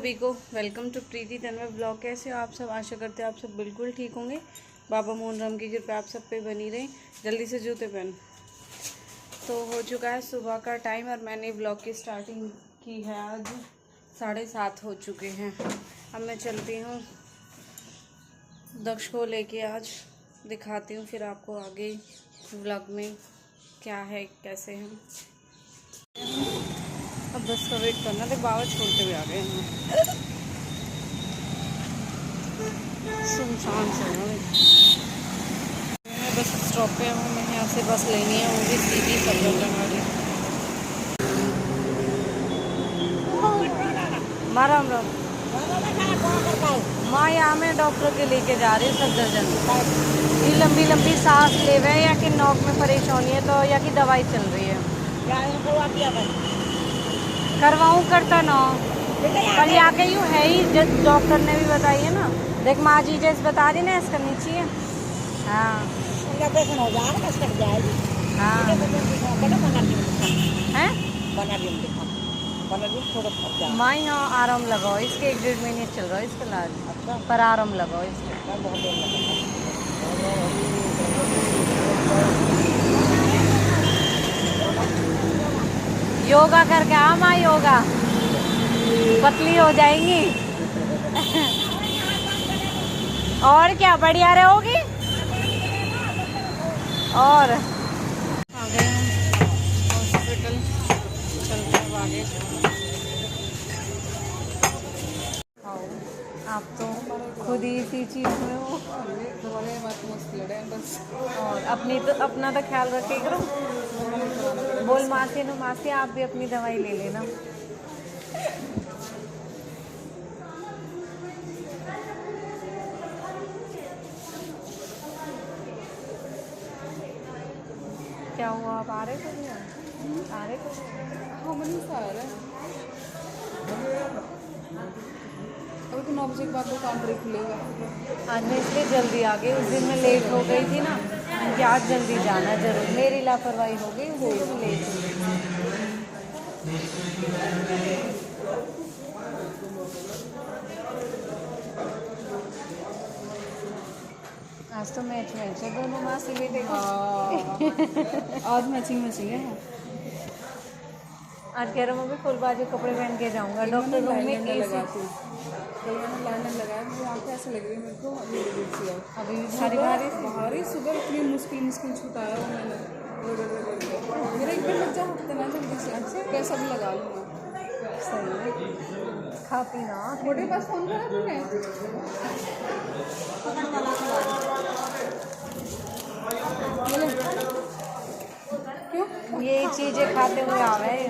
सभी को welcome to Preeti Tanmay blog. कैसे हो आप सब? आशा करते हैं आप सब बिल्कुल ठीक होंगे। बाबा मोहन राम की कृपा आप सब पे बनी रहे। जल्दी से जूते पहन। तो हो चुका है सुबह का टाइम और मैंने ब्लॉग की स्टार्टिंग की है। आज 7:30 हो चुके हैं। अब मैं चलती हूँ दक्ष को लेके। आज दिखाती हूँ फिर आपको आगे ब्लॉग में क्या है कैसे हैं। अब बस का वेट करना थे। बाबा छोड़ते हुए आ गए हैं। सुनसान से मैं बस स्टॉप पे हूँ। मैं यहाँ से बस लेनी है, वो भी सीधी सफदरजंग वाली। राम राम माँ, यहाँ मैं डॉक्टर के लेके जा रही हूँ सफदरजंग। ये लंबी लंबी सांस ले रहे हैं या कि नोक में परेशानी है तो या कि दवाई चल रही है। करवाऊँ करता ना कल आके यूँ है ही। डॉक्टर ने भी बताई है ना। देख माँ जी जैसे बता दी ना, इसका नीचे है। हाँ हो जाएगी। हाँ है माँ यहाँ आराम लगाओ। इसके 1-1.5 महीने चल रहा है इसका इलाज। अच्छा, पर आराम लगाओ इसके। बहुत देर लगा। योगा करके आ माँ, योगा पतली हो जाएंगी। और क्या बढ़िया रहोगी। और आ गए हम हॉस्पिटल। चलते हैं आगे। आप तो खुद ही इसी चीज़ में हो। और अपना तो ख्याल रखे करो। बोल मासी नो मासी, आप भी अपनी दवाई ले लेना। क्या हुआ? आप आ रहे थे? आ रहे थे? अभी तो 9 बजे के बाद दुकान पर खुलेगा। आज मैं इसलिए जल्दी आ गई। उस दिन मैं लेट हो गई थी ना कि आज जल्दी जाना जरूर। मेरी लापरवाही हो गई, वो तो लेट हो गई। आज तो मैच है दोनों मासी बेटे का। आज मैचिंग है। आज कह रहा हूँ मैं फुल बाजू कपड़े पहन के जाऊंगा। डॉक्टर रूम में लगाती कल मैंने लाइनर लगाया, मुझे आँखें ऐसे लग रही मेरे को अभी भी भारी भारी भारी सुबह इतनी मुश्किल छुटाया वो मैंने। मेरा एक बार लग जा हफ्ते ना जल्दी से। अच्छा कैसा भी लगा लूँगा। सही है। खा पीना मोटे पास फोन करा तूने? क्यों ये चीजें खाते हुए आ रहे हैं।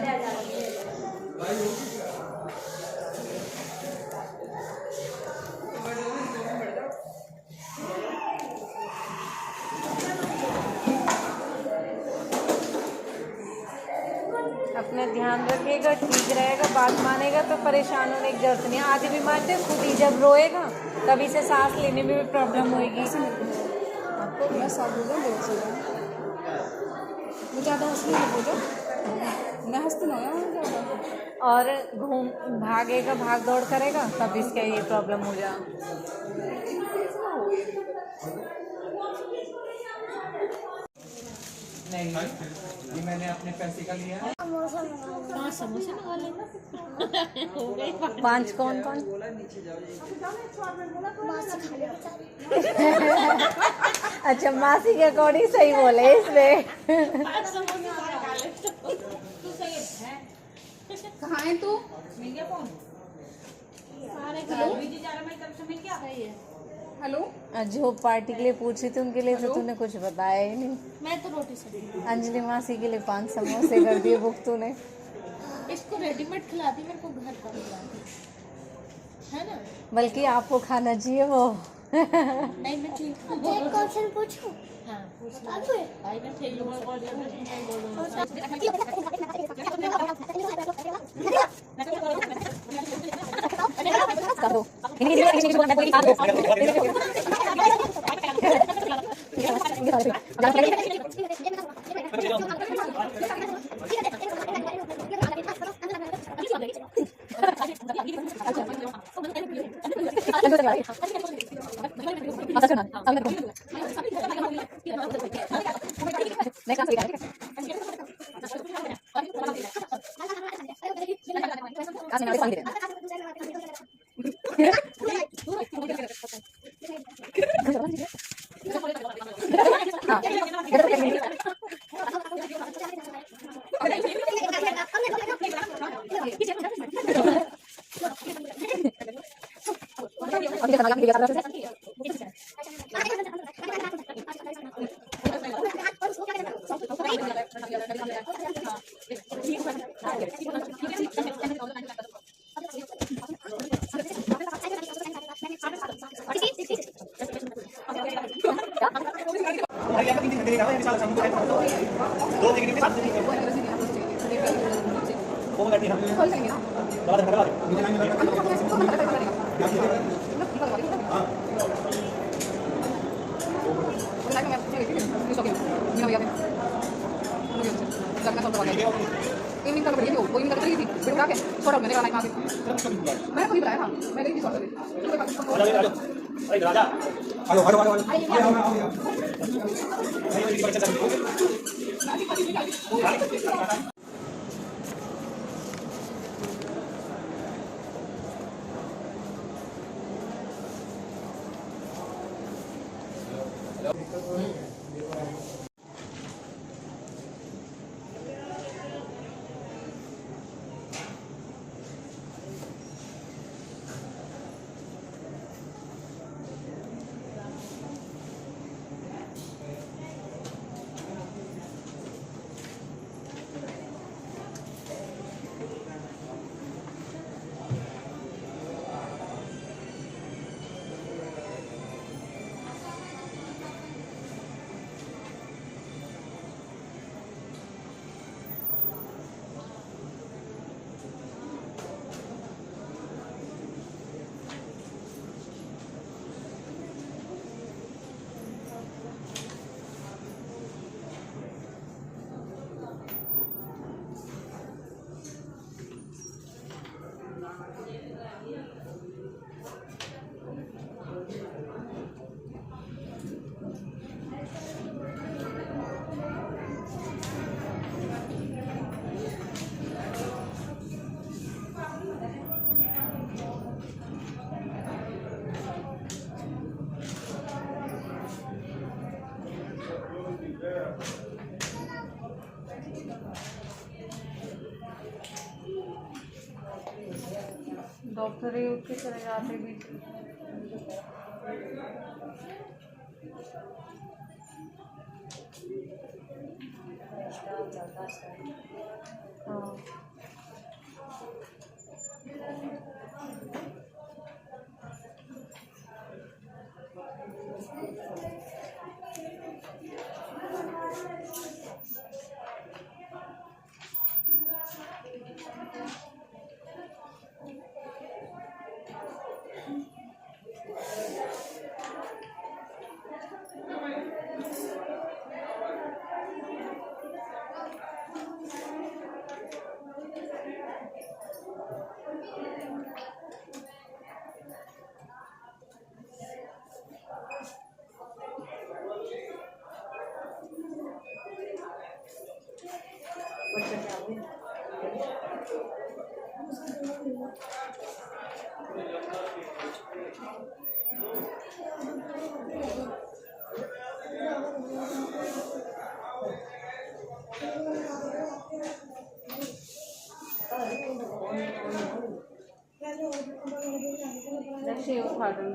अपना ध्यान रखिएगा, ठीक रहेगा। बात मानेगा तो परेशान होने की जरूरत नहीं। आधी बीमार थे खुद ही जब रोएगा तभी से सांस लेने में भी प्रॉब्लम होएगी। आपको मैं सब बोल रहा मैं ज़्यादा हंसने लग जाओ। मैं हंसती ना ज़्यादा। और घूम भागेगा, भाग दौड़ करेगा तब इसका ये प्रॉब्लम हो जा। नहीं ये मैंने अपने पैसे का लिया है। 5 समोसे मंगा लेना। हो गए 5 कौन कौन? अच्छा मासी के अकॉर्डिंग सही बोले इसमें। कहाँ है तू? हेलो जो पार्टी के लिए पूछी थी उनके लिए तो तूने कुछ बताया ही नहीं। मैं तो रोटी सब्जी। अंजलि मासी के लिए 5 समोसे कर दिए बुक तूने। इसको रेडीमेड खिलाती, मेरे को घर का खिलाती है ना। बल्कि आपको खाना चाहिए वो। नहीं मैं ठीक हूँ। एक क्वेश्चन पूछूं? हाँ पूछ ले। आई ना ठीक अच्छा नेक्स्ट आंसर क्या है? आज मैं पानी दे रहा डॉक्टर ही उठ के चले जाते भी। हाँ नशे उखाड़न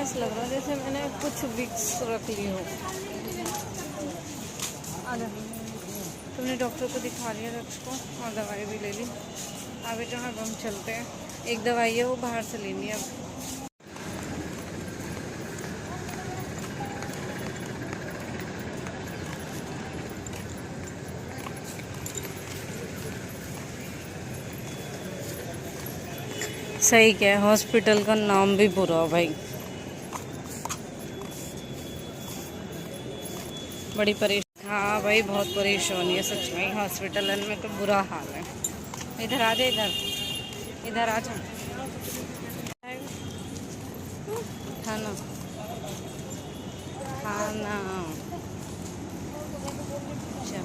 ऐसा लग रहा है जैसे मैंने कुछ विक्स रख ली हो। आधा तुमने डॉक्टर को दिखा लिया रक्स को और दवाई भी ले ली। अभी जो है अब हम चलते हैं, एक दवाई है वो बाहर से लेनी है अब। सही क्या है, हॉस्पिटल का नाम भी बुरा हो भाई। बड़ी परेशान, हाँ भाई बहुत परेशानी है सच में, हॉस्पिटल में तो बुरा हाल है। इधर आ जा, इधर आ जा। खाना खाना चल,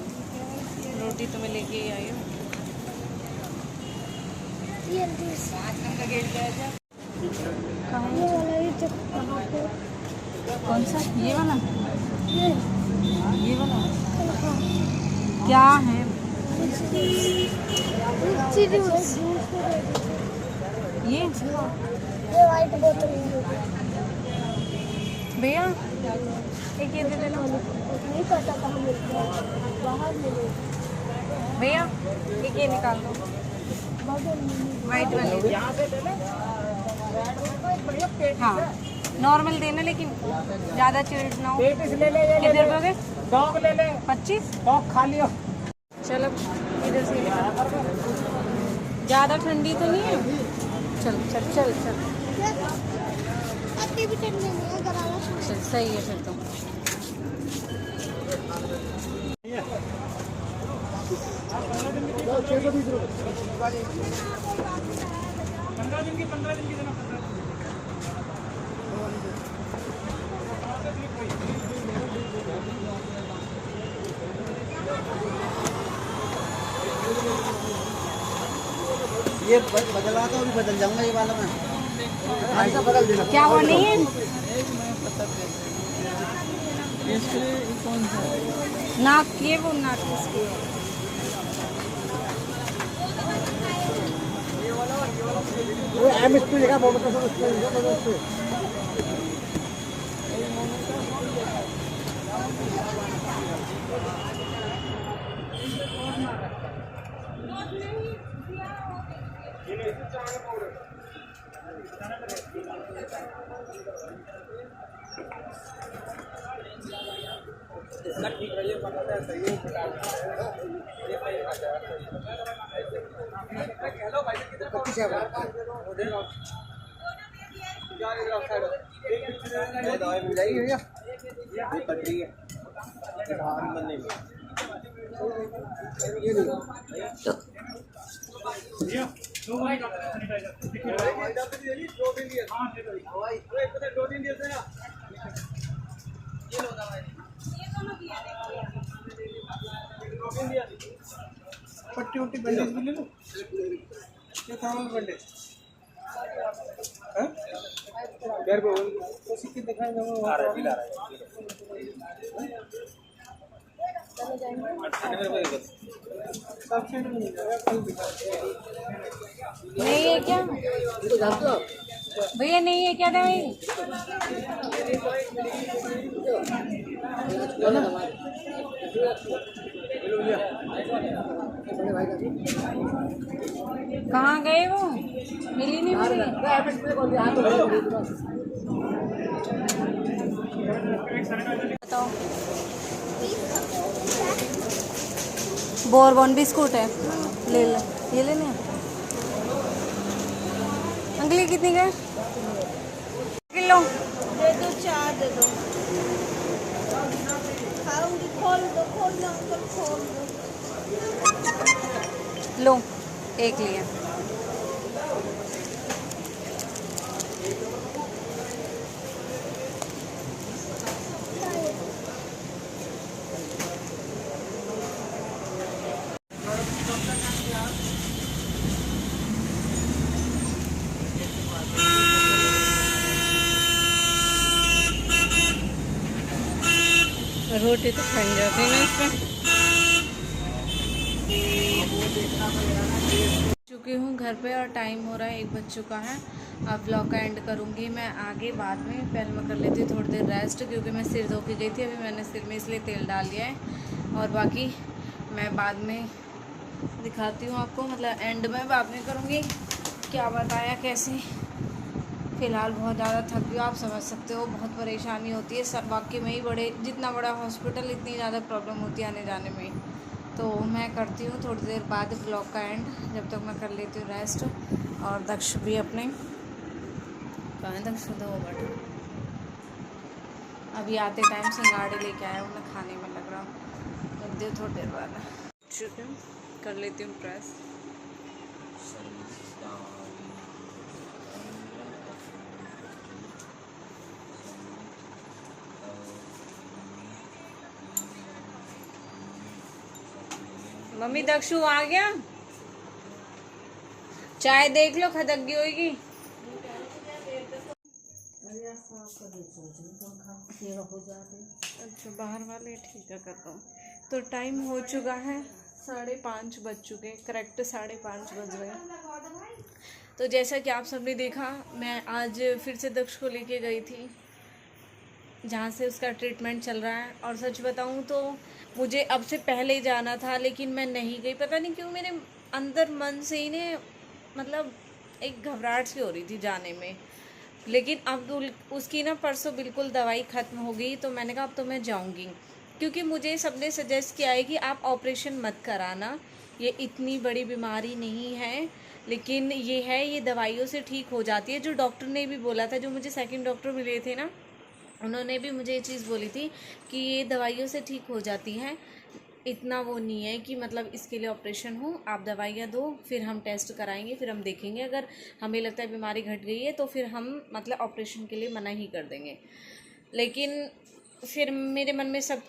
रोटी तो मैं लेके ही आई हूँ। कौन सा? ये वाला? ये वाला क्या है? ये वाइट बोतल भैया एक ये दे देना। नहीं पता कहाँ मिलता है, बाहर मिले। भैया एक ये निकाल दो, वाइट वाली। हाँ नॉर्मल देना, लेकिन ज़्यादा चिल्ड ना हो। कितने रुपये हो गए? डॉग ले ले, 25। डॉग खा लियो। चलो इधर से ज़्यादा ठंडी तो नहीं है। चल चल चल चल चल, सही है फिर तो। ये बदला तो अभी बदल जाऊंगा ये वाला मैं। ऐसा बदल देना। क्या वो नहीं है? नाक ये वो नाक इसकी। वो एमएसपी देखा बहुत अच्छा। दवाई मिल जाएगी भैया, ये पट्टी है बनने में। ये पट्टी उट्टी बैंडेज भी ले लो। ये थर्मल बैंडेज घर पे उसी के दिखाएंगे। वो आ रहा है, ला रहा नहीं है क्या भैया? नहीं है क्या दवाई? कहाँ गए वो? मिली नहीं मुझे। बताओ। बोरबॉन बिस्कुट है, ले ले। ये लेने हैं अंकल? कितने गए किलो? दे दो, 4 दे दो। खाऊंगी, खोल दो, खोल दो अंकल, खोल दो। लो एक लिया। रोटी तो खन जाती है ना इसमें। चुकी हूँ घर पे और टाइम हो रहा है 1 बज चुका है। अब व्लॉग का एंड करूँगी मैं आगे बाद में। पहले मैं कर लेती हूँ थोड़ी देर रेस्ट, क्योंकि मैं सिर धो के गई थी। अभी मैंने सिर में इसलिए तेल डाल लिया है, और बाकी मैं बाद में दिखाती हूँ आपको, मतलब एंड में बाद में करूँगी क्या बताया कैसे। फ़िलहाल बहुत ज़्यादा थक गई, आप समझ सकते हो, बहुत परेशानी होती है। सब वाकई में ही बड़े, जितना बड़ा हॉस्पिटल इतनी ज़्यादा प्रॉब्लम होती है आने जाने में। तो मैं करती हूँ थोड़ी देर बाद ब्लॉग का एंड, जब तक मैं कर लेती हूँ रेस्ट। और दक्ष भी अपने कहाँ है, दक्ष दो बट अभी आते टाइम सिंगाड़े लेके आया हूँ, मैं खाने में लग रहा हूँ। रख दियो थोड़ी देर बाद चुकी हूँ, कर लेती हूँ प्रेस। मम्मी दक्षु आ गया, चाय देख लो खदक गई होगी। अच्छा बाहर वाले ठीक है, करता हूँ। तो टाइम हो चुका है 5:30 बज चुके, करेक्ट 5:30 बज रहे हैं। तो जैसा कि आप सबने देखा, मैं आज फिर से दक्ष को लेके गई थी जहाँ से उसका ट्रीटमेंट चल रहा है। और सच बताऊँ तो मुझे अब से पहले ही जाना था, लेकिन मैं नहीं गई। पता नहीं क्यों मेरे अंदर मन से ही ने मतलब एक घबराहट सी हो रही थी जाने में। लेकिन अब उसकी ना परसों बिल्कुल दवाई ख़त्म हो गई, तो मैंने कहा अब तो मैं जाऊँगी, क्योंकि मुझे सबने सजेस्ट किया है कि आप ऑपरेशन मत कराना, ये इतनी बड़ी बीमारी नहीं है, लेकिन ये है, ये दवाइयों से ठीक हो जाती है। जो डॉक्टर ने भी बोला था, जो मुझे सेकंड डॉक्टर मिले थे ना, उन्होंने भी मुझे ये चीज़ बोली थी कि ये दवाइयों से ठीक हो जाती है, इतना वो नहीं है कि मतलब इसके लिए ऑपरेशन हो। आप दवाइयाँ दो, फिर हम टेस्ट कराएंगे, फिर हम देखेंगे, अगर हमें लगता है बीमारी घट गई है तो फिर हम मतलब ऑपरेशन के लिए मना ही कर देंगे। लेकिन फिर मेरे मन में सब,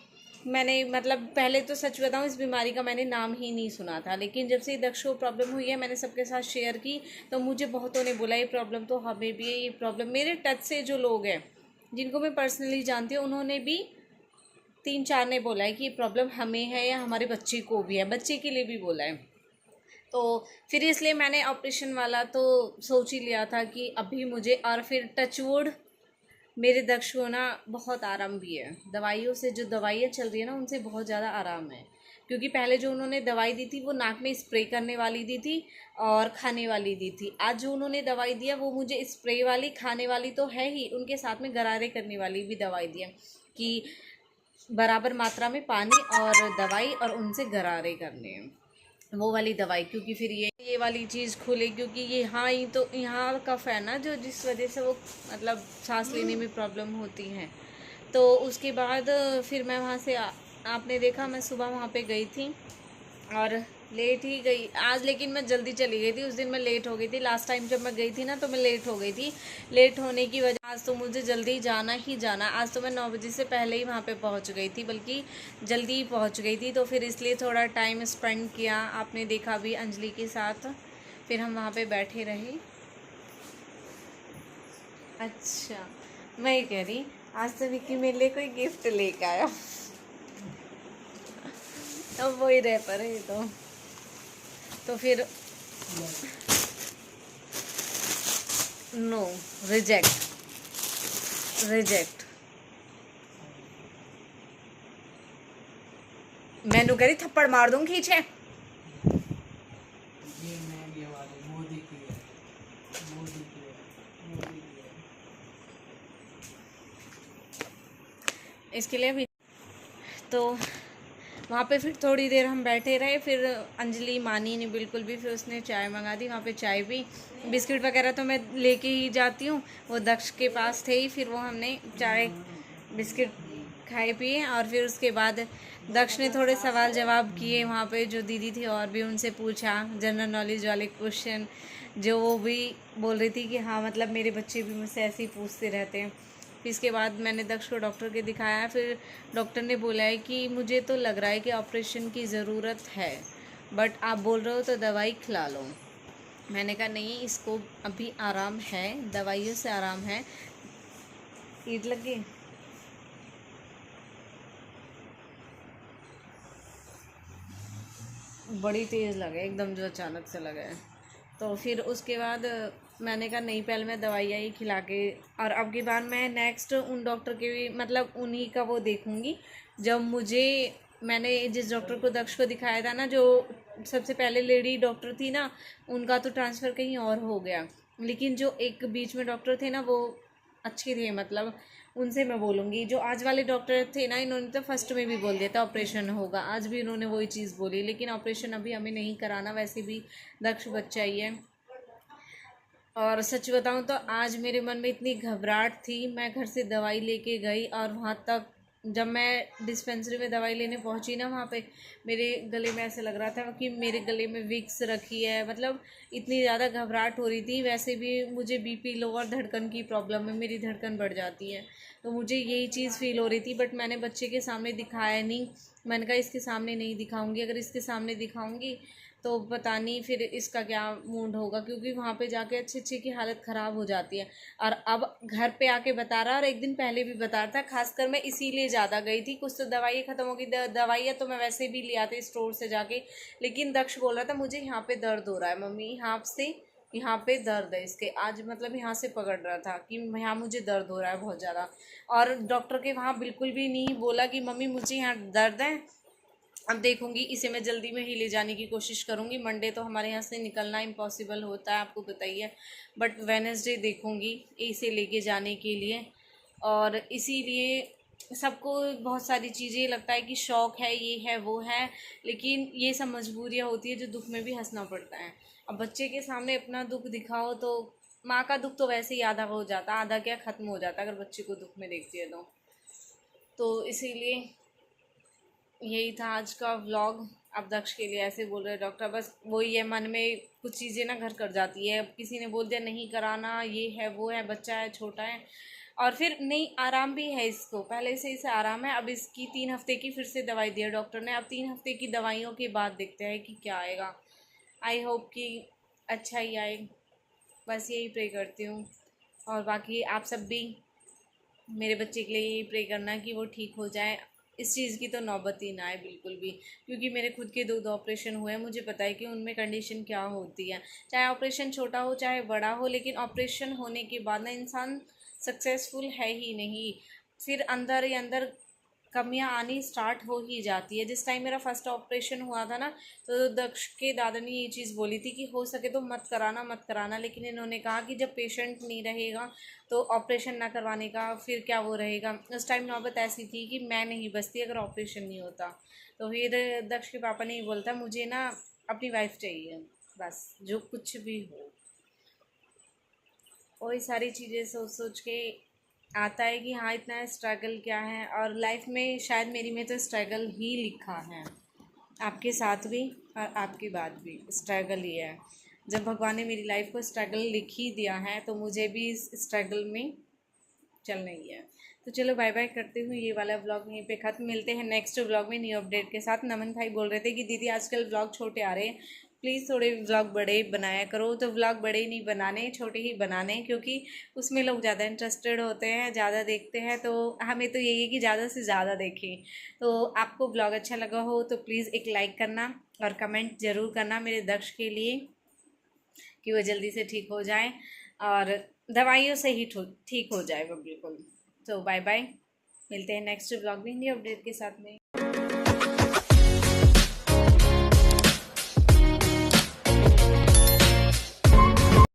मैंने मतलब पहले तो सच बताऊं, इस बीमारी का मैंने नाम ही नहीं सुना था, लेकिन जब से दक्ष को प्रॉब्लम हुई है, मैंने सबके साथ शेयर की, तो मुझे बहुतों ने बोला ये प्रॉब्लम तो हमें भी है, ये प्रॉब्लम। मेरे टच से जो लोग हैं जिनको मैं पर्सनली जानती हूँ, उन्होंने भी 3-4 ने बोला है कि ये प्रॉब्लम हमें है या हमारे बच्चे को भी है, बच्चे के लिए भी बोला है। तो फिर इसलिए मैंने ऑपरेशन वाला तो सोच ही लिया था कि अभी मुझे, और फिर टचवुड मेरे दक्ष को ना बहुत आराम भी है दवाइयों से। जो दवाइयाँ चल रही है ना, उनसे बहुत ज़्यादा आराम है, क्योंकि पहले जो उन्होंने दवाई दी थी वो नाक में स्प्रे करने वाली दी थी और खाने वाली दी थी। आज जो उन्होंने दवाई दिया वो मुझे स्प्रे वाली, खाने वाली तो है ही, उनके साथ में गरारे करने वाली भी दवाई दी है, कि बराबर मात्रा में पानी और दवाई और उनसे गरारे करने हैं, वो वाली दवाई। क्योंकि फिर ये वाली चीज़ खुले, क्योंकि ये ही तो यहाँ कफ है ना, जो जिस वजह से वो मतलब सांस लेने में प्रॉब्लम होती है। तो उसके बाद फिर मैं वहाँ से आपने देखा मैं सुबह वहाँ पे गई थी और लेट ही गई आज, लेकिन मैं जल्दी चली गई थी। उस दिन मैं लेट हो गई थी, लास्ट टाइम जब मैं गई थी ना तो मैं लेट हो गई थी। लेट होने की वजह, आज तो मुझे जल्दी जाना ही जाना। आज तो मैं 9 बजे से पहले ही वहाँ पे पहुँच गई थी, बल्कि जल्दी ही पहुँच गई थी। तो फिर इसलिए थोड़ा टाइम स्पेंड किया, आपने देखा भी अंजलि के साथ। फिर हम वहाँ पे बैठे रहे। अच्छा मैं ये कह रही, आज तो विक्की मेरे लिए कोई गिफ्ट लेके आया, अब वही रह पर है। तो फिर नो, रिजेक्ट। मैनू कह रही थप्पड़ मार दूं खींचे। ये वाली मोदी की है, मोदी की है। इसके लिए भी तो वहाँ पे फिर थोड़ी देर हम बैठे रहे। फिर अंजलि मानी नहीं बिल्कुल भी, फिर उसने चाय मंगा दी। वहाँ पे चाय भी, बिस्किट वगैरह तो मैं लेके ही जाती हूँ, वो दक्ष के पास थे ही। फिर वो हमने चाय बिस्किट खाए पिए, और फिर उसके बाद दक्ष ने थोड़े सवाल जवाब किए वहाँ पे, जो दीदी थी और भी उनसे पूछा जनरल नॉलेज वाले क्वेश्चन, जो वो भी बोल रही थी कि हाँ मतलब मेरे बच्चे भी मुझसे ऐसे ही पूछते रहते हैं। फिर इसके बाद मैंने दक्ष को डॉक्टर के दिखाया। फिर डॉक्टर ने बोला है कि मुझे तो लग रहा है कि ऑपरेशन की ज़रूरत है, बट आप बोल रहे हो तो दवाई खिला लो। मैंने कहा नहीं, इसको अभी आराम है, दवाइयों से आराम है। ईद लग गई, बड़ी तेज़ लगे एकदम, जो अचानक से लगा है। तो फिर उसके बाद मैंने कहा नहीं, पहले मैं दवाइयाँ ही खिला के, और अब की बार मैं नेक्स्ट उन डॉक्टर के भी मतलब उन्हीं का वो देखूँगी। जब मैंने जिस डॉक्टर को दक्ष को दिखाया था ना, जो सबसे पहले लेडी डॉक्टर थी ना, उनका तो ट्रांसफ़र कहीं और हो गया, लेकिन जो एक बीच में डॉक्टर थे ना वो अच्छे थे, मतलब उनसे मैं बोलूँगी। जो आज वाले डॉक्टर थे ना, इन्होंने तो फर्स्ट में भी बोल दिया था ऑपरेशन होगा, आज भी इन्होंने वही चीज़ बोली, लेकिन ऑपरेशन अभी हमें नहीं कराना, वैसे भी दक्ष बच्चा ही है। और सच बताऊं तो आज मेरे मन में इतनी घबराहट थी, मैं घर से दवाई लेके गई और वहाँ तक जब मैं डिस्पेंसरी में दवाई लेने पहुँची ना, वहाँ पे मेरे गले में ऐसे लग रहा था कि मेरे गले में विक्स रखी है, मतलब इतनी ज़्यादा घबराहट हो रही थी। वैसे भी मुझे बीपी लो और धड़कन की प्रॉब्लम है, मेरी धड़कन बढ़ जाती है, तो मुझे यही चीज़ फ़ील हो रही थी। बट मैंने बच्चे के सामने दिखाया नहीं, मैंने कहा इसके सामने नहीं दिखाऊंगी, अगर इसके सामने दिखाऊंगी तो पता नहीं फिर इसका क्या मूड होगा, क्योंकि वहाँ पे जाके अच्छे की हालत ख़राब हो जाती है। और अब घर पे आके बता रहा, और एक दिन पहले भी बता रहा था, खासकर मैं इसीलिए ज़्यादा गई थी। कुछ तो दवाइयाँ ख़त्म हो गई, दवाइयाँ तो मैं वैसे भी ले आती स्टोर से जाके, लेकिन दक्ष बोल रहा था मुझे यहाँ पे दर्द हो रहा है मम्मी, यहाँ पे दर्द है इसके, आज मतलब यहाँ से पकड़ रहा था कि यहाँ मुझे दर्द हो रहा है बहुत ज़्यादा। और डॉक्टर के वहाँ बिल्कुल भी नहीं बोला कि मम्मी मुझे यहाँ दर्द है। अब देखूंगी, इसे मैं जल्दी में ही ले जाने की कोशिश करूंगी। मंडे तो हमारे यहाँ से निकलना इम्पॉसिबल होता है, आपको बताइए, बट वेडनेसडे देखूंगी इसे लेके जाने के लिए। और इसीलिए सबको बहुत सारी चीज़ें लगता है कि शौक़ है, ये है वो है, लेकिन ये सब मजबूरियाँ होती है जो दुख में भी हंसना पड़ता है। अब बच्चे के सामने अपना दुख दिखाओ तो माँ का दुख तो वैसे ही आधा हो जाता, आधा क्या ख़त्म हो जाता अगर बच्चे को दुख में देखती है तो इसीलिए यही था आज का व्लॉग। अब दक्ष के लिए ऐसे बोल रहे डॉक्टर, बस वही है, मन में कुछ चीज़ें ना घर कर जाती है। अब किसी ने बोल दिया नहीं कराना, ये है वो है, बच्चा है छोटा है, और फिर नहीं आराम भी है इसको, पहले से इसे आराम है। अब इसकी 3 हफ्ते की फिर से दवाई दी है डॉक्टर ने, अब 3 हफ्ते की दवाइयों के बाद देखते हैं कि क्या आएगा। आई होप कि अच्छा ही आए, बस यही प्रे करती हूँ। और बाकी आप सब भी मेरे बच्चे के लिए यही प्रे करना कि वो ठीक हो जाए, इस चीज़ की तो नौबत ही ना आए बिल्कुल भी, क्योंकि मेरे खुद के 2 ऑपरेशन हुए हैं, मुझे पता है कि उनमें कंडीशन क्या होती है, चाहे ऑपरेशन छोटा हो चाहे बड़ा हो, लेकिन ऑपरेशन होने के बाद ना इंसान सक्सेसफुल है ही नहीं, फिर अंदर ही अंदर कमियां आनी स्टार्ट हो ही जाती है। जिस टाइम मेरा फर्स्ट ऑपरेशन हुआ था ना, तो दक्ष के दादा ने ये चीज़ बोली थी कि हो सके तो मत कराना, लेकिन इन्होंने कहा कि जब पेशेंट नहीं रहेगा तो ऑपरेशन ना करवाने का फिर क्या वो रहेगा। उस टाइम नौबत ऐसी थी कि मैं नहीं बचती अगर ऑपरेशन नहीं होता, तो फिर दक्ष के पापा ने ये बोलता मुझे ना अपनी वाइफ चाहिए, बस जो कुछ भी हो। वही सारी चीज़ें सोच सोच के आता है कि हाँ इतना स्ट्रगल क्या है, और लाइफ में शायद मेरी में तो स्ट्रगल ही लिखा है, आपके साथ भी और आपके बाद भी स्ट्रगल ही है। जब भगवान ने मेरी लाइफ को स्ट्रगल लिख ही दिया है तो मुझे भी इस स्ट्रगल में चलना ही है। तो चलो बाय बाय करते हुए ये वाला व्लॉग यहीं पे ख़त्म, मिलते हैं नेक्स्ट व्लॉग में न्यू अपडेट के साथ। नमन भाई बोल रहे थे कि दीदी आजकल व्लॉग छोटे आ रहे हैं, प्लीज़ थोड़े व्लॉग बड़े बनाया करो, तो व्लॉग बड़े ही नहीं बनाने, छोटे ही बनाने, क्योंकि उसमें लोग ज़्यादा इंटरेस्टेड होते हैं, ज़्यादा देखते हैं, तो हमें तो यही है कि ज़्यादा से ज़्यादा देखें। तो आपको व्लॉग अच्छा लगा हो तो प्लीज़ एक लाइक करना और कमेंट ज़रूर करना मेरे दक्ष के लिए कि वो जल्दी से ठीक हो जाए और दवाइयों से ही ठीक हो जाए वो बिल्कुल। तो बाय बाय, मिलते हैं नेक्स्ट व्लॉग में न्यू अपडेट के साथ में।